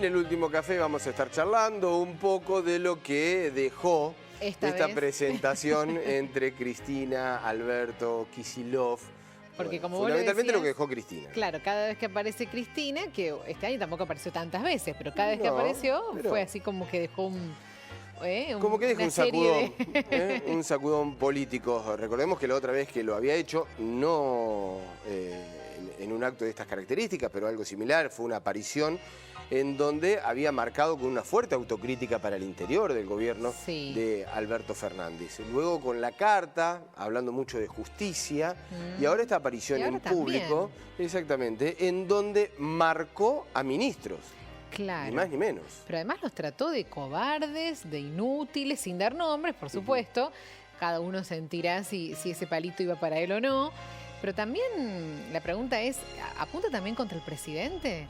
en el último café vamos a estar charlando un poco de lo que dejó esta presentación entre Cristina, Alberto, Kicillof. Porque bueno, como fundamentalmente vos lo que dejó Cristina. Claro, cada vez que aparece Cristina, que este año tampoco apareció tantas veces, pero cada vez que apareció fue así como que dejó como que dejó un sacudón, de... un sacudón político. Recordemos que la otra vez que lo había hecho, no en un acto de estas características, pero algo similar, fue una aparición en donde había marcado con una fuerte autocrítica para el interior del gobierno de Alberto Fernández. Luego con la carta, hablando mucho de justicia, y ahora esta aparición en público, exactamente, en donde marcó a ministros. Claro. Ni más ni menos. Pero además los trató de cobardes, de inútiles, sin dar nombres, por supuesto. Cada uno sentirá si ese palito iba para él o no. Pero también la pregunta es, ¿apunta también contra el presidente?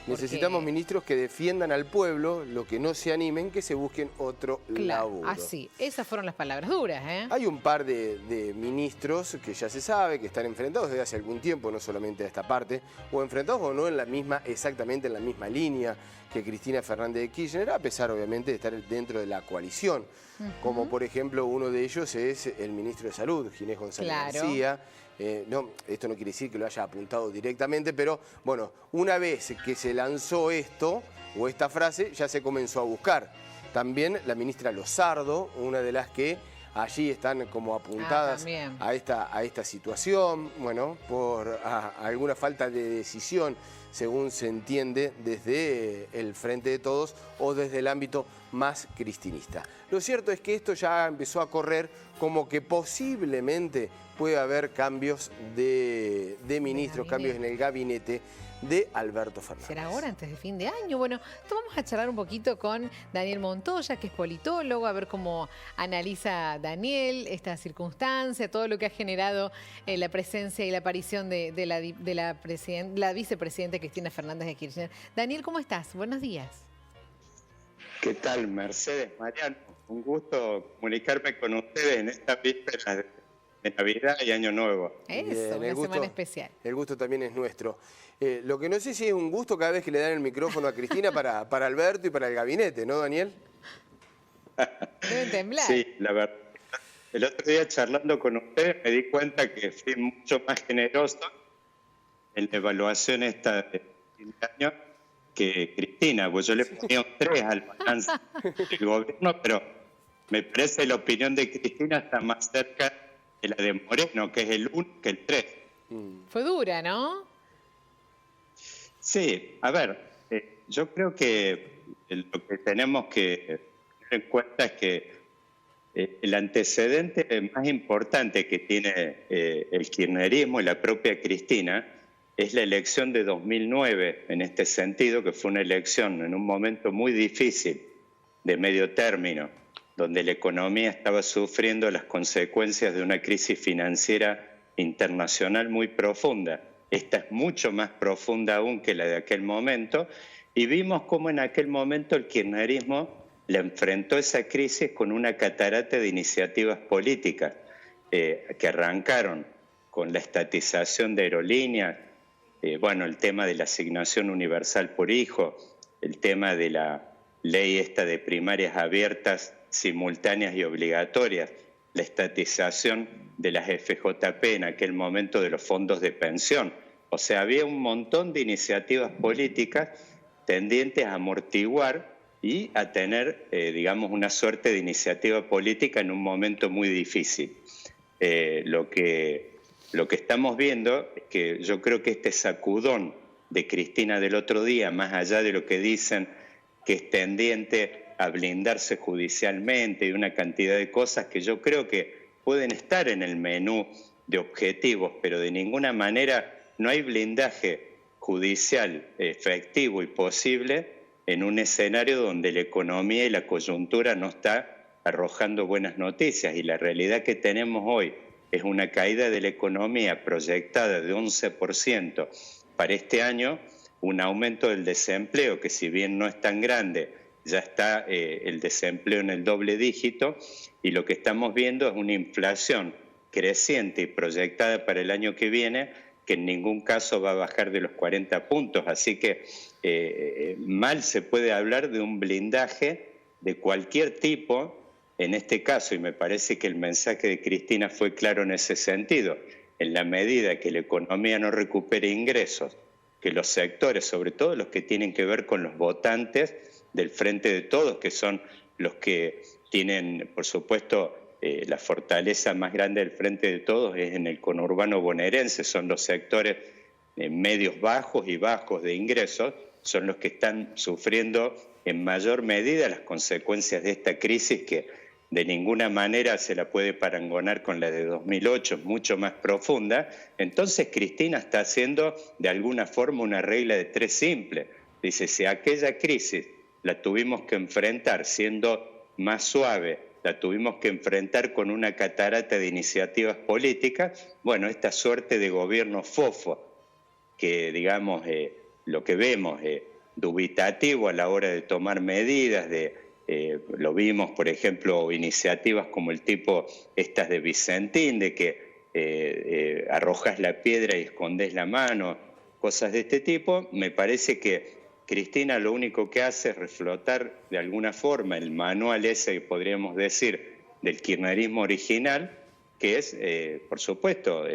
Necesitamos ministros que defiendan al pueblo, lo que no se animen, que se busquen otro laburo. Así, esas fueron las palabras duras, ¿eh? Hay un par de ministros que ya se sabe que están enfrentados desde hace algún tiempo, no solamente a esta parte, o enfrentados o no en la misma, exactamente en la misma línea que Cristina Fernández de Kirchner, a pesar obviamente de estar dentro de la coalición. Como por ejemplo uno de ellos es el ministro de Salud, Ginés González García. No, esto no quiere decir que lo haya apuntado directamente, pero bueno, una vez que se lanzó esto o esta frase, ya se comenzó a buscar. También la ministra Lozardo, una de las que allí están como apuntadas a esta situación, bueno, por alguna falta de decisión, según se entiende, desde el Frente de Todos o desde el ámbito más cristinista. Lo cierto es que esto ya empezó a correr como que posiblemente puede haber cambios de ministros, cambios en el gabinete de Alberto Fernández. ¿Será ahora, antes de fin de año? Bueno, vamos a charlar un poquito con Daniel Montoya, que es politólogo, a ver cómo analiza Daniel esta circunstancia, todo lo que ha generado la presencia y la aparición de la vicepresidenta Cristina Fernández de Kirchner. Daniel, ¿cómo estás? Buenos días. ¿Qué tal, Mercedes, Mariano? Un gusto comunicarme con ustedes en esta víspera de Navidad y Año Nuevo. Eso, una semana especial. El gusto también es nuestro. Lo que no sé si es un gusto cada vez que le dan el micrófono a Cristina para Alberto y para el gabinete, ¿no, Daniel? Deben temblar. Sí, la verdad. El otro día charlando con ustedes me di cuenta que fui mucho más generoso en la evaluación esta de fin de año que Cristina, pues yo le ponía un 3 al balance del gobierno, pero me parece la opinión de Cristina está más cerca de la de Moreno, que es el 1 que el 3. Fue dura, ¿no? Sí, a ver, yo creo que lo que tenemos que tener en cuenta es que el antecedente más importante que tiene el kirchnerismo y la propia Cristina es la elección de 2009, en este sentido, que fue una elección en un momento muy difícil, de medio término, donde la economía estaba sufriendo las consecuencias de una crisis financiera internacional muy profunda. Esta es mucho más profunda aún que la de aquel momento, y vimos cómo en aquel momento el kirchnerismo le enfrentó esa crisis con una catarata de iniciativas políticas que arrancaron con la estatización de aerolíneas, bueno, el tema de la asignación universal por hijo, el tema de la ley esta de primarias abiertas, simultáneas y obligatorias, la estatización de las FJP en aquel momento de los fondos de pensión. O sea, había un montón de iniciativas políticas tendientes a amortiguar y a tener, digamos, una suerte de iniciativa política en un momento muy difícil. Lo que estamos viendo es que yo creo que este sacudón de Cristina del otro día, más allá de lo que dicen que es tendiente a blindarse judicialmente y una cantidad de cosas que yo creo que pueden estar en el menú de objetivos, pero de ninguna manera no hay blindaje judicial efectivo y posible en un escenario donde la economía y la coyuntura no está arrojando buenas noticias, y la realidad que tenemos hoy es una caída de la economía proyectada de 11% para este año, un aumento del desempleo que, si bien no es tan grande, ya está el desempleo en el doble dígito, y lo que estamos viendo es una inflación creciente y proyectada para el año que viene que en ningún caso va a bajar de los 40 puntos. Así que mal se puede hablar de un blindaje de cualquier tipo en este caso, y me parece que el mensaje de Cristina fue claro en ese sentido. En la medida que la economía no recupere ingresos, que los sectores, sobre todo los que tienen que ver con los votantes del Frente de Todos, que son los que tienen, por supuesto, la fortaleza más grande del Frente de Todos es en el conurbano bonaerense, son los sectores medios bajos y bajos de ingresos, son los que están sufriendo en mayor medida las consecuencias de esta crisis que de ninguna manera se la puede parangonar con la de 2008, es mucho más profunda. Entonces Cristina está haciendo de alguna forma una regla de tres simple. Dice, si aquella crisis la tuvimos que enfrentar siendo más suave, la tuvimos que enfrentar con una catarata de iniciativas políticas, bueno, esta suerte de gobierno fofo, que digamos lo que vemos, dubitativo a la hora de tomar medidas, lo vimos, por ejemplo, iniciativas como el tipo estas de Vicentín, de que arrojas la piedra y escondes la mano, cosas de este tipo. Me parece que Cristina lo único que hace es reflotar de alguna forma el manual ese, que podríamos decir, del kirchnerismo original, que es, por supuesto,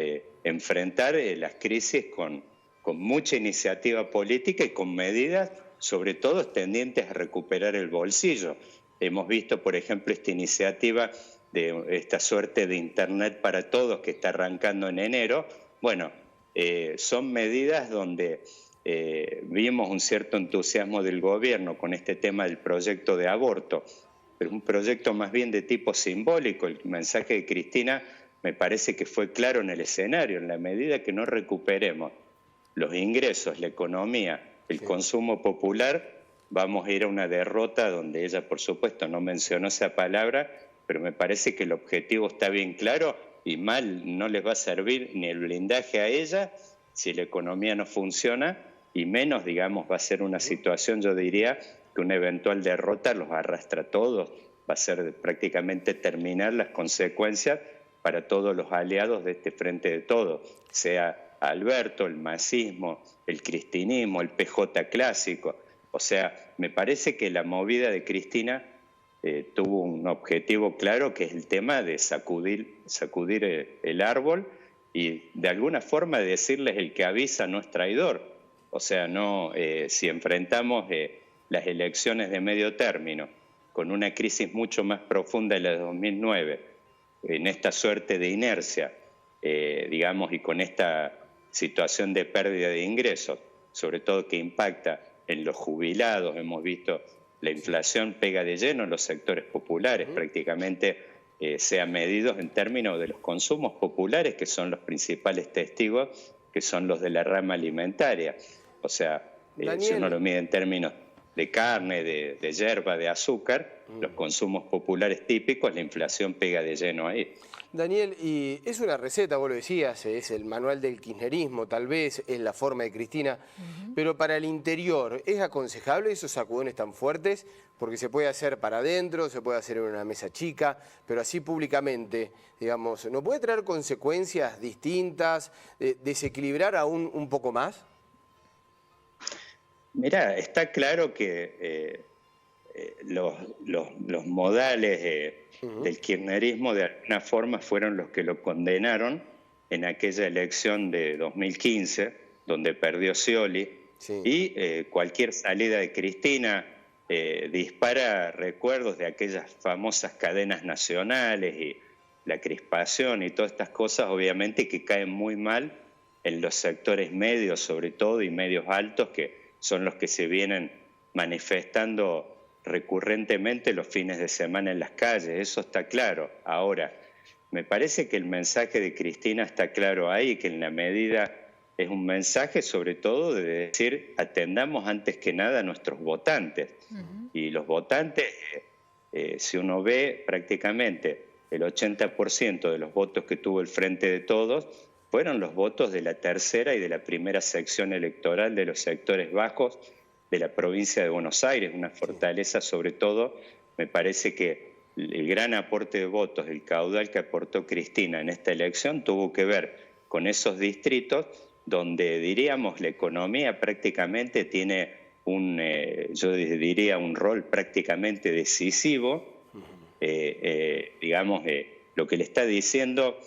enfrentar las crisis con mucha iniciativa política y con medidas, sobre todo tendientes a recuperar el bolsillo. Hemos visto, por ejemplo, esta iniciativa de esta suerte de Internet para todos que está arrancando en enero. Bueno, son medidas donde vimos un cierto entusiasmo del gobierno con este tema del proyecto de aborto, pero un proyecto más bien de tipo simbólico. El mensaje de Cristina me parece que fue claro en el escenario: en la medida que no recuperemos los ingresos, la economía, el consumo popular, vamos a ir a una derrota, donde ella, por supuesto, no mencionó esa palabra, pero me parece que el objetivo está bien claro y mal no les va a servir ni el blindaje a ella si la economía no funciona, y menos, digamos, va a ser una situación, yo diría, que una eventual derrota los arrastra a todos, va a ser prácticamente terminar las consecuencias para todos los aliados de este Frente de Todos, sea Alberto, el masismo, el cristinismo, el PJ clásico. O sea, me parece que la movida de Cristina tuvo un objetivo claro, que es el tema de sacudir el árbol y de alguna forma decirles: el que avisa no es traidor. O sea, no, si enfrentamos las elecciones de medio término con una crisis mucho más profunda de la de 2009, en esta suerte de inercia, digamos, y con esta situación de pérdida de ingresos, sobre todo que impacta en los jubilados, hemos visto la inflación pega de lleno en los sectores populares, prácticamente sean medidos en términos de los consumos populares, que son los principales testigos, que son los de la rama alimentaria. O sea, si uno lo mide en términos de carne, de yerba, de azúcar, los consumos populares típicos, la inflación pega de lleno ahí. Daniel, y es una receta, vos lo decías, es el manual del kirchnerismo, tal vez, es la forma de Cristina, pero para el interior, ¿es aconsejable esos sacudones tan fuertes? Porque se puede hacer para adentro, se puede hacer en una mesa chica, pero así públicamente, digamos, ¿no puede traer consecuencias distintas, desequilibrar aún un poco más? Mirá, está claro que los modales del kirchnerismo de alguna forma fueron los que lo condenaron en aquella elección de 2015, donde perdió Scioli, y cualquier salida de Cristina dispara recuerdos de aquellas famosas cadenas nacionales y la crispación y todas estas cosas, obviamente, que caen muy mal en los sectores medios, sobre todo, y medios altos, que son los que se vienen manifestando recurrentemente los fines de semana en las calles. Eso está claro. Ahora, me parece que el mensaje de Cristina está claro ahí, que en la medida es un mensaje sobre todo de decir: atendamos antes que nada a nuestros votantes. Y los votantes, si uno ve, prácticamente el 80% de los votos que tuvo el Frente de Todos fueron los votos de la tercera y de la primera sección electoral de los sectores bajos de la provincia de Buenos Aires, una fortaleza sobre todo. Me parece que el gran aporte de votos, el caudal que aportó Cristina en esta elección, tuvo que ver con esos distritos donde diríamos la economía prácticamente tiene yo diría un rol prácticamente decisivo, digamos, lo que le está diciendo,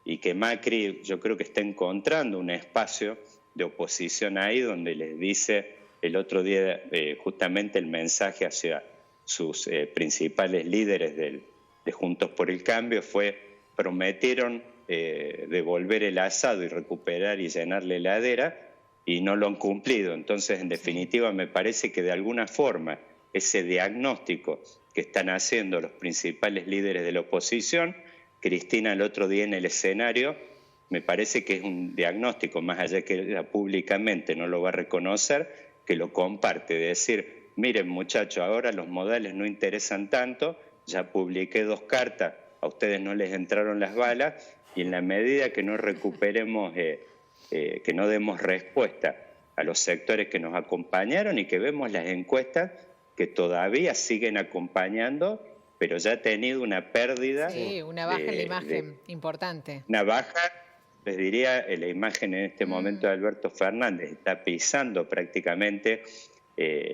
y que Macri yo creo que está encontrando un espacio de oposición ahí donde les dice el otro día justamente el mensaje hacia sus principales líderes de Juntos por el Cambio fue: prometieron devolver el asado y recuperar y llenar la heladera, y no lo han cumplido. Entonces, en definitiva, me parece que de alguna forma ese diagnóstico que están haciendo los principales líderes de la oposición, Cristina el otro día en el escenario, me parece que es un diagnóstico, más allá que ella públicamente no lo va a reconocer, que lo comparte, de decir: miren muchachos, ahora los modales no interesan tanto, ya publiqué 2 cartas, a ustedes no les entraron las balas, y en la medida que no recuperemos, que no demos respuesta a los sectores que nos acompañaron y que vemos las encuestas que todavía siguen acompañando, pero ya ha tenido una pérdida. Sí, una baja en la imagen importante. Una baja, les diría, la imagen en este momento de Alberto Fernández está pisando prácticamente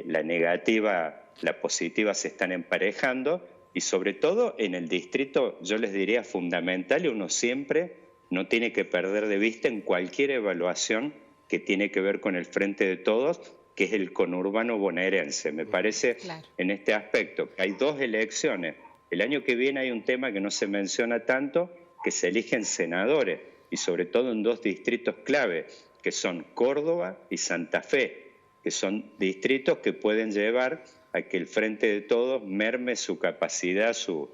la negativa, la positiva se están emparejando, y sobre todo en el distrito, yo les diría fundamental, y uno siempre no tiene que perder de vista en cualquier evaluación que tiene que ver con el Frente de Todos, que es el conurbano bonaerense. Me parece en este aspecto que hay 2 elecciones. El año que viene hay un tema que no se menciona tanto, que se eligen senadores, y sobre todo en 2 distritos clave, que son Córdoba y Santa Fe, que son distritos que pueden llevar a que el Frente de Todos merme su capacidad, su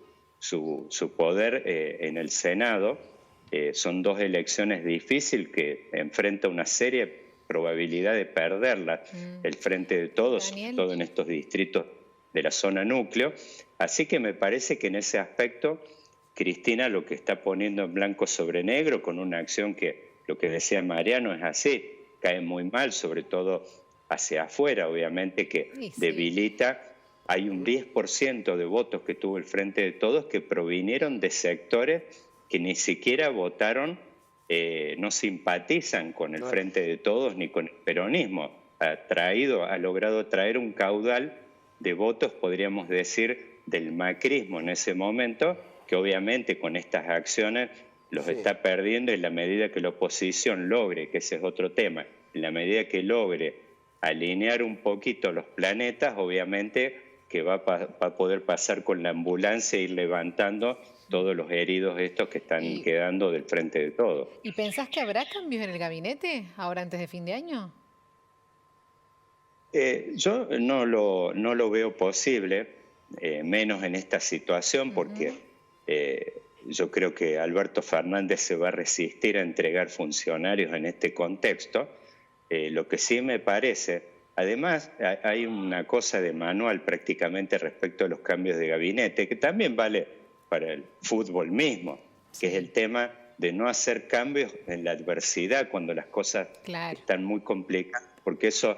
poder en el Senado. Son 2 elecciones difíciles que enfrenta una seria probabilidad de perderlas el Frente de Todos, sobre todo en estos distritos de la zona núcleo. Así que me parece que en ese aspecto Cristina lo que está poniendo en blanco sobre negro, con una acción que, lo que decía Mariano, es así, cae muy mal, sobre todo hacia afuera, obviamente, que debilita. Hay un 10% de votos que tuvo el Frente de Todos que provinieron de sectores que ni siquiera votaron, no simpatizan con el Frente de Todos ni con el peronismo. Ha logrado traer un caudal de votos, podríamos decir, del macrismo en ese momento, que obviamente con estas acciones los está perdiendo, en la medida que la oposición logre, que ese es otro tema, en la medida que logre alinear un poquito los planetas, obviamente que va a poder pasar con la ambulancia e ir levantando todos los heridos estos que están quedando del Frente de Todos. ¿Y pensás que habrá cambios en el gabinete ahora antes de fin de año? Yo no lo veo posible, menos en esta situación, porque yo creo que Alberto Fernández se va a resistir a entregar funcionarios en este contexto. Lo que sí me parece, además hay una cosa de manual prácticamente respecto a los cambios de gabinete, que también vale para el fútbol mismo, que es el tema de no hacer cambios en la adversidad cuando las cosas están muy complicadas, porque eso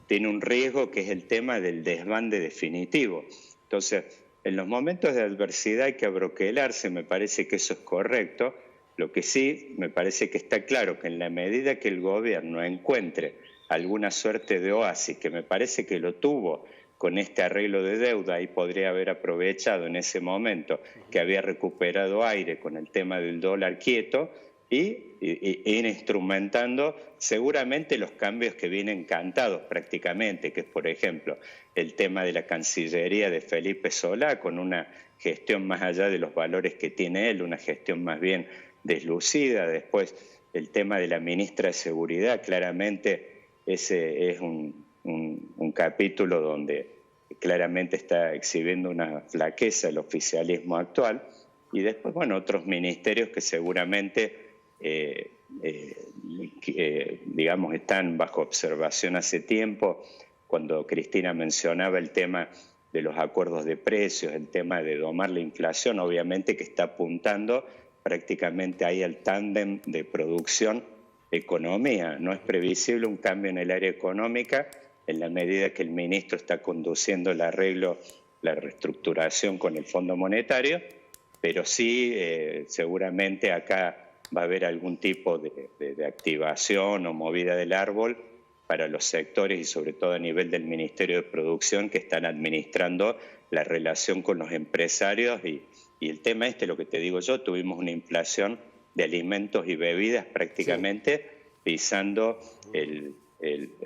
tiene un riesgo, que es el tema del desbande definitivo. Entonces, en los momentos de adversidad hay que abroquelarse, me parece que eso es correcto. Lo que sí me parece que está claro, que en la medida que el gobierno encuentre alguna suerte de oasis, que me parece que lo tuvo con este arreglo de deuda, y podría haber aprovechado en ese momento que había recuperado aire con el tema del dólar quieto, y ir instrumentando seguramente los cambios que vienen cantados prácticamente, que es, por ejemplo, el tema de la Cancillería de Felipe Solá, con una gestión más allá de los valores que tiene él, una gestión más bien deslucida. Después, el tema de la ministra de Seguridad, claramente ese es un capítulo donde claramente está exhibiendo una flaqueza el oficialismo actual. Y después, bueno, otros ministerios que seguramente digamos, están bajo observación hace tiempo. Cuando Cristina mencionaba el tema de los acuerdos de precios, el tema de domar la inflación, obviamente que está apuntando prácticamente ahí al tándem de producción-economía. No es previsible un cambio en el área económica en la medida que el ministro está conduciendo el arreglo, la reestructuración con el Fondo Monetario, pero sí seguramente acá va a haber algún tipo de activación o movida del árbol para los sectores y sobre todo a nivel del Ministerio de Producción que están administrando la relación con los empresarios y el tema lo que te digo yo, tuvimos una inflación de alimentos y bebidas prácticamente pisando el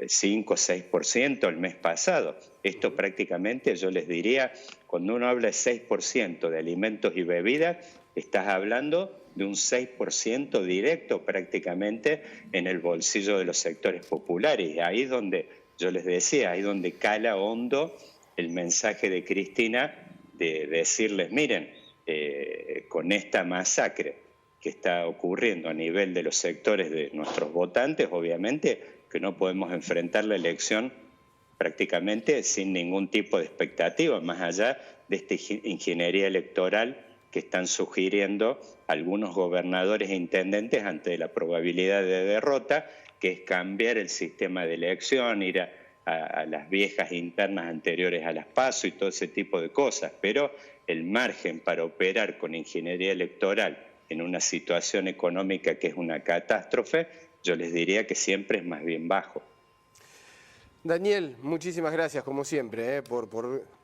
5 o 6% el mes pasado. Esto prácticamente yo les diría, cuando uno habla de 6% de alimentos y bebidas, estás hablando de un 6% directo prácticamente en el bolsillo de los sectores populares. Y ahí es donde, yo les decía, ahí donde cala hondo el mensaje de Cristina de decirles, miren, con esta masacre que está ocurriendo a nivel de los sectores de nuestros votantes, obviamente que no podemos enfrentar la elección prácticamente sin ningún tipo de expectativa, más allá de esta ingeniería electoral que están sugiriendo algunos gobernadores e intendentes ante la probabilidad de derrota, que es cambiar el sistema de elección, ir a las viejas internas anteriores a las PASO y todo ese tipo de cosas. Pero el margen para operar con ingeniería electoral en una situación económica que es una catástrofe, yo les diría que siempre es más bien bajo. Daniel, muchísimas gracias como siempre por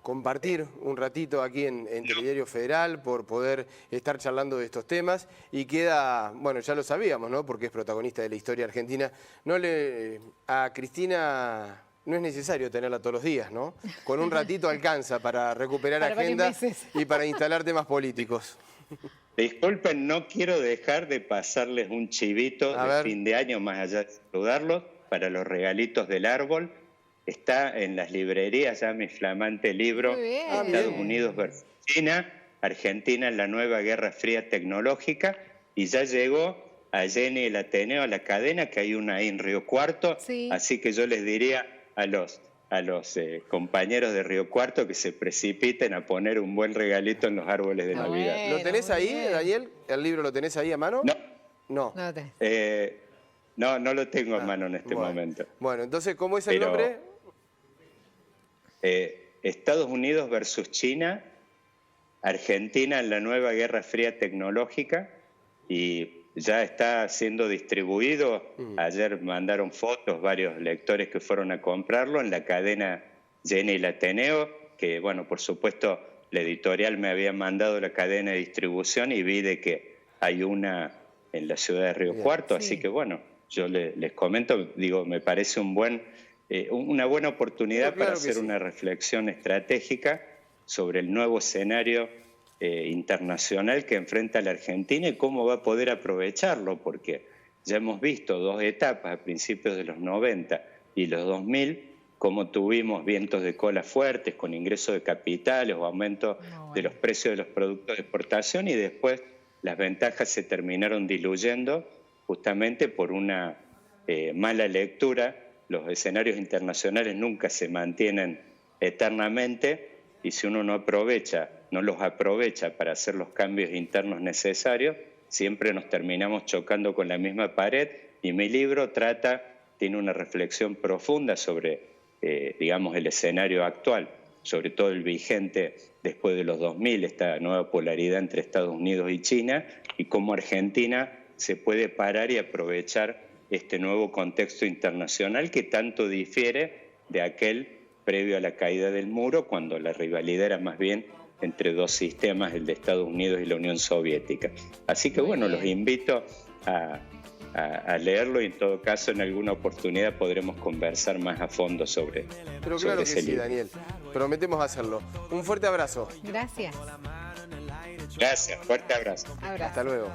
compartir un ratito aquí en Telediario Federal, por poder estar charlando de estos temas y queda, bueno, ya lo sabíamos, ¿no? Porque es protagonista de la historia argentina. A Cristina no es necesario tenerla todos los días, ¿no? Con un ratito alcanza para recuperar agenda y para instalar temas políticos. Disculpen, no quiero dejar de pasarles un chivito de fin de año, más allá de saludarlos, para los regalitos del árbol. Está en las librerías ya mi flamante libro, Estados Unidos versus China, Argentina en la nueva Guerra Fría tecnológica, y ya llegó a Jenny el Ateneo, a la cadena, que hay una ahí en Río Cuarto, así que yo les diría a los compañeros de Río Cuarto que se precipiten a poner un buen regalito en los árboles de Navidad. Bueno, ¿lo tenés ahí, Daniel? ¿El libro lo tenés ahí a mano? No. No lo tengo a mano en este momento. Bueno, entonces, ¿cómo es el nombre? Estados Unidos versus China, Argentina en la nueva Guerra Fría tecnológica, y ya está siendo distribuido. Ayer mandaron fotos varios lectores que fueron a comprarlo en la cadena Jenny el Ateneo, que bueno, por supuesto la editorial me había mandado la cadena de distribución y vi de que hay una en la ciudad de Río Cuarto, así que bueno, yo les comento, digo, me parece una buena oportunidad para hacer una reflexión estratégica sobre el nuevo escenario internacional que enfrenta la Argentina y cómo va a poder aprovecharlo, porque ya hemos visto dos etapas a principios de los 90 y los 2000, cómo tuvimos vientos de cola fuertes con ingreso de capitales o aumento de los precios de los productos de exportación, y después las ventajas se terminaron diluyendo justamente por una mala lectura. Los escenarios internacionales nunca se mantienen eternamente, y si uno no los aprovecha para hacer los cambios internos necesarios, siempre nos terminamos chocando con la misma pared. Y mi libro tiene una reflexión profunda sobre, digamos, el escenario actual, sobre todo el vigente después de los 2000, esta nueva polaridad entre Estados Unidos y China, y cómo Argentina se puede parar y aprovechar este nuevo contexto internacional que tanto difiere de aquel previo a la caída del muro, cuando la rivalidad era más bien entre dos sistemas, el de Estados Unidos y la Unión Soviética. Así que bueno, los invito a leerlo, y en todo caso en alguna oportunidad podremos conversar más a fondo sobre Pero claro ese que sí, libro. Daniel. Prometemos hacerlo. Un fuerte abrazo. Gracias. Gracias, fuerte abrazo. Hasta luego.